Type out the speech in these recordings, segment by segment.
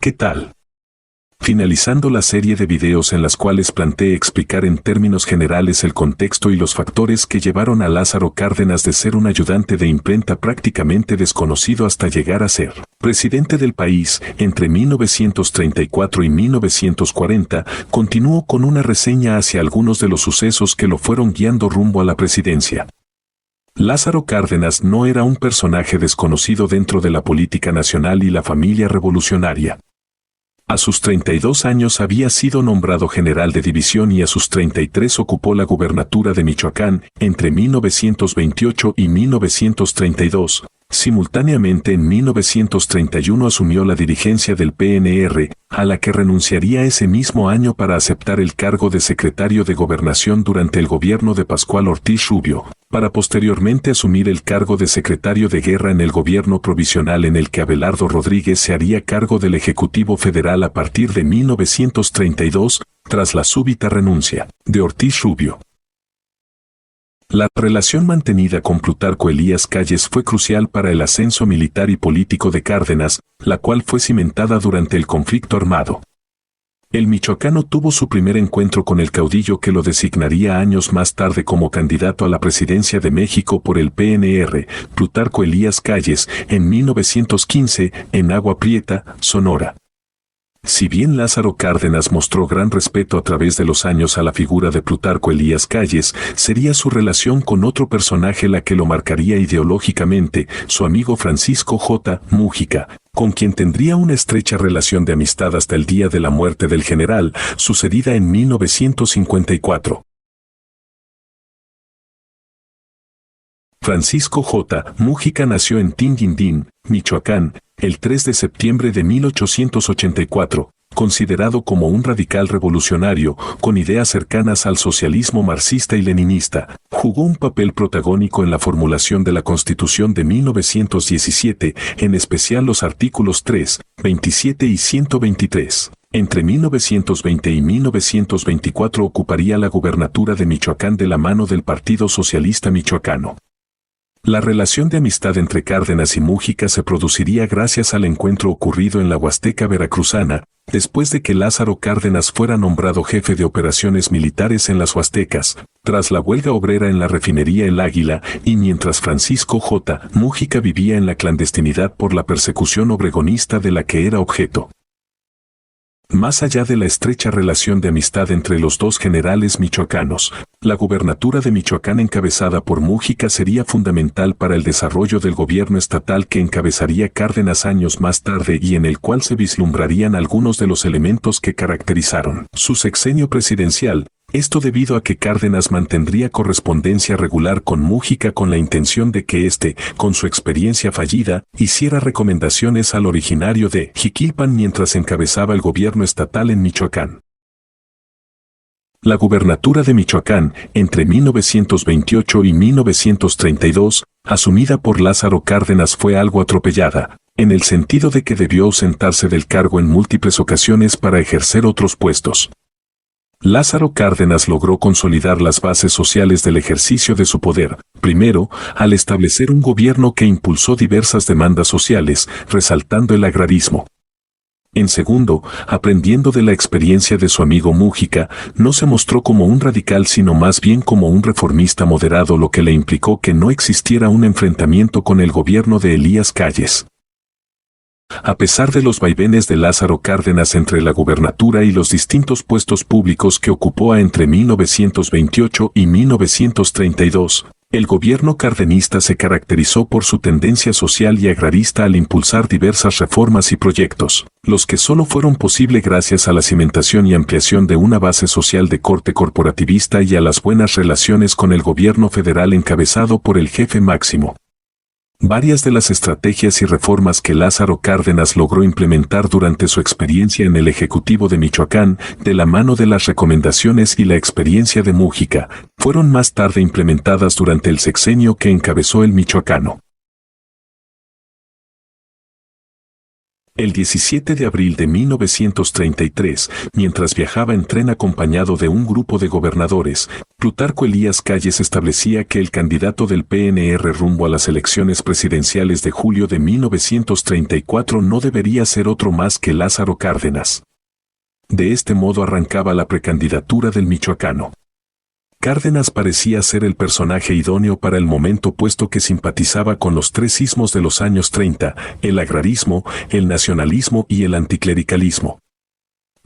¿Qué tal? Finalizando la serie de videos en las cuales planteé explicar en términos generales el contexto y los factores que llevaron a Lázaro Cárdenas de ser un ayudante de imprenta prácticamente desconocido hasta llegar a ser presidente del país entre 1934 y 1940, continúo con una reseña hacia algunos de los sucesos que lo fueron guiando rumbo a la presidencia. Lázaro Cárdenas no era un personaje desconocido dentro de la política nacional y la familia revolucionaria. A sus 32 años había sido nombrado general de división y a sus 33 ocupó la gubernatura de Michoacán entre 1928 y 1932. Simultáneamente en 1931 asumió la dirigencia del PNR, a la que renunciaría ese mismo año para aceptar el cargo de secretario de Gobernación durante el gobierno de Pascual Ortiz Rubio, para posteriormente asumir el cargo de secretario de Guerra en el gobierno provisional en el que Abelardo Rodríguez se haría cargo del Ejecutivo Federal a partir de 1932, tras la súbita renuncia de Ortiz Rubio. La relación mantenida con Plutarco Elías Calles fue crucial para el ascenso militar y político de Cárdenas, la cual fue cimentada durante el conflicto armado. El michoacano tuvo su primer encuentro con el caudillo que lo designaría años más tarde como candidato a la presidencia de México por el PNR, Plutarco Elías Calles, en 1915, en Agua Prieta, Sonora. Si bien Lázaro Cárdenas mostró gran respeto a través de los años a la figura de Plutarco Elías Calles, sería su relación con otro personaje la que lo marcaría ideológicamente, su amigo Francisco J. Múgica, con quien tendría una estrecha relación de amistad hasta el día de la muerte del general, sucedida en 1954. Francisco J. Múgica nació en Tinguindín, Michoacán, el 3 de septiembre de 1884, considerado como un radical revolucionario, con ideas cercanas al socialismo marxista y leninista, jugó un papel protagónico en la formulación de la Constitución de 1917, en especial los artículos 3, 27 y 123. Entre 1920 y 1924 ocuparía la gubernatura de Michoacán de la mano del Partido Socialista Michoacano. La relación de amistad entre Cárdenas y Múgica se produciría gracias al encuentro ocurrido en la Huasteca veracruzana, después de que Lázaro Cárdenas fuera nombrado jefe de operaciones militares en las Huastecas, tras la huelga obrera en la refinería El Águila, y mientras Francisco J. Múgica vivía en la clandestinidad por la persecución obregonista de la que era objeto. Más allá de la estrecha relación de amistad entre los dos generales michoacanos, la gubernatura de Michoacán encabezada por Múgica sería fundamental para el desarrollo del gobierno estatal que encabezaría Cárdenas años más tarde y en el cual se vislumbrarían algunos de los elementos que caracterizaron su sexenio presidencial. Esto debido a que Cárdenas mantendría correspondencia regular con Múgica con la intención de que éste, con su experiencia fallida, hiciera recomendaciones al originario de Jiquilpan mientras encabezaba el gobierno estatal en Michoacán. La gubernatura de Michoacán, entre 1928 y 1932, asumida por Lázaro Cárdenas fue algo atropellada, en el sentido de que debió ausentarse del cargo en múltiples ocasiones para ejercer otros puestos. Lázaro Cárdenas logró consolidar las bases sociales del ejercicio de su poder, primero, al establecer un gobierno que impulsó diversas demandas sociales, resaltando el agrarismo. En segundo, aprendiendo de la experiencia de su amigo Múgica, no se mostró como un radical sino más bien como un reformista moderado, lo que le implicó que no existiera un enfrentamiento con el gobierno de Elías Calles. A pesar de los vaivenes de Lázaro Cárdenas entre la gubernatura y los distintos puestos públicos que ocupó entre 1928 y 1932, el gobierno cardenista se caracterizó por su tendencia social y agrarista al impulsar diversas reformas y proyectos, los que solo fueron posible gracias a la cimentación y ampliación de una base social de corte corporativista y a las buenas relaciones con el gobierno federal encabezado por el jefe máximo. Varias de las estrategias y reformas que Lázaro Cárdenas logró implementar durante su experiencia en el Ejecutivo de Michoacán, de la mano de las recomendaciones y la experiencia de Múgica, fueron más tarde implementadas durante el sexenio que encabezó el michoacano. El 17 de abril de 1933, mientras viajaba en tren acompañado de un grupo de gobernadores, Plutarco Elías Calles establecía que el candidato del PNR rumbo a las elecciones presidenciales de julio de 1934 no debería ser otro más que Lázaro Cárdenas. De este modo arrancaba la precandidatura del michoacano. Cárdenas parecía ser el personaje idóneo para el momento puesto que simpatizaba con los tres sismos de los años 30, el agrarismo, el nacionalismo y el anticlericalismo.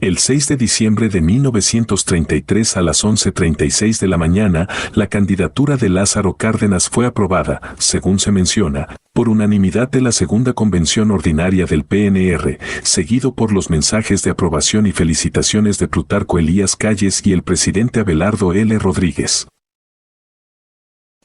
El 6 de diciembre de 1933 a las 11:36 de la mañana, la candidatura de Lázaro Cárdenas fue aprobada, según se menciona, por unanimidad de la segunda convención ordinaria del PNR, seguido por los mensajes de aprobación y felicitaciones de Plutarco Elías Calles y el presidente Abelardo L. Rodríguez.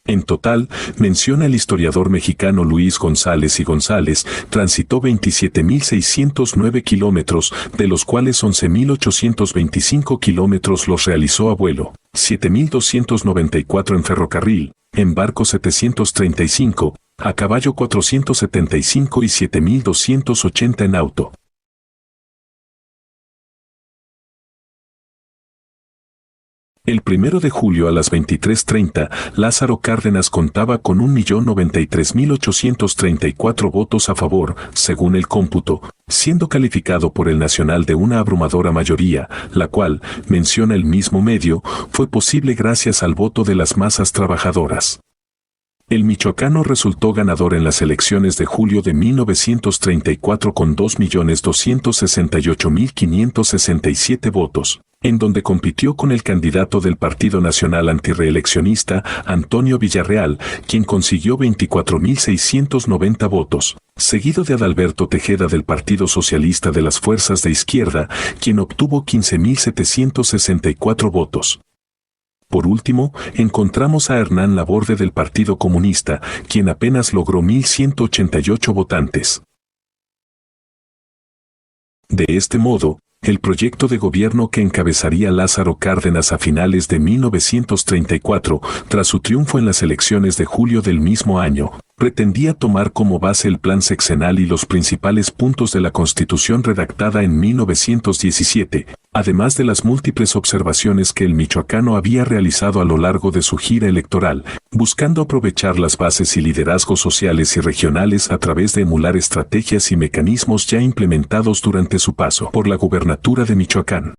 En total, menciona el historiador mexicano Luis González y González, transitó 27.609 kilómetros, de los cuales 11.825 kilómetros los realizó a vuelo, 7.294 en ferrocarril, en barco 735, a caballo 475 y 7.280 en auto. El 1 de julio a las 23:30, Lázaro Cárdenas contaba con 1.093.834 votos a favor, según el cómputo, siendo calificado por el Nacional de una abrumadora mayoría, la cual, menciona el mismo medio, fue posible gracias al voto de las masas trabajadoras. El michoacano resultó ganador en las elecciones de julio de 1934 con 2.268.567 votos, en donde compitió con el candidato del Partido Nacional Antirreeleccionista, Antonio Villarreal, quien consiguió 24.690 votos, seguido de Adalberto Tejeda del Partido Socialista de las Fuerzas de Izquierda, quien obtuvo 15.764 votos. Por último, encontramos a Hernán Laborde del Partido Comunista, quien apenas logró 1.188 votantes. De este modo, el proyecto de gobierno que encabezaría Lázaro Cárdenas a finales de 1934, tras su triunfo en las elecciones de julio del mismo año, pretendía tomar como base el plan sexenal y los principales puntos de la Constitución redactada en 1917, además de las múltiples observaciones que el michoacano había realizado a lo largo de su gira electoral, buscando aprovechar las bases y liderazgos sociales y regionales a través de emular estrategias y mecanismos ya implementados durante su paso por la gubernatura de Michoacán.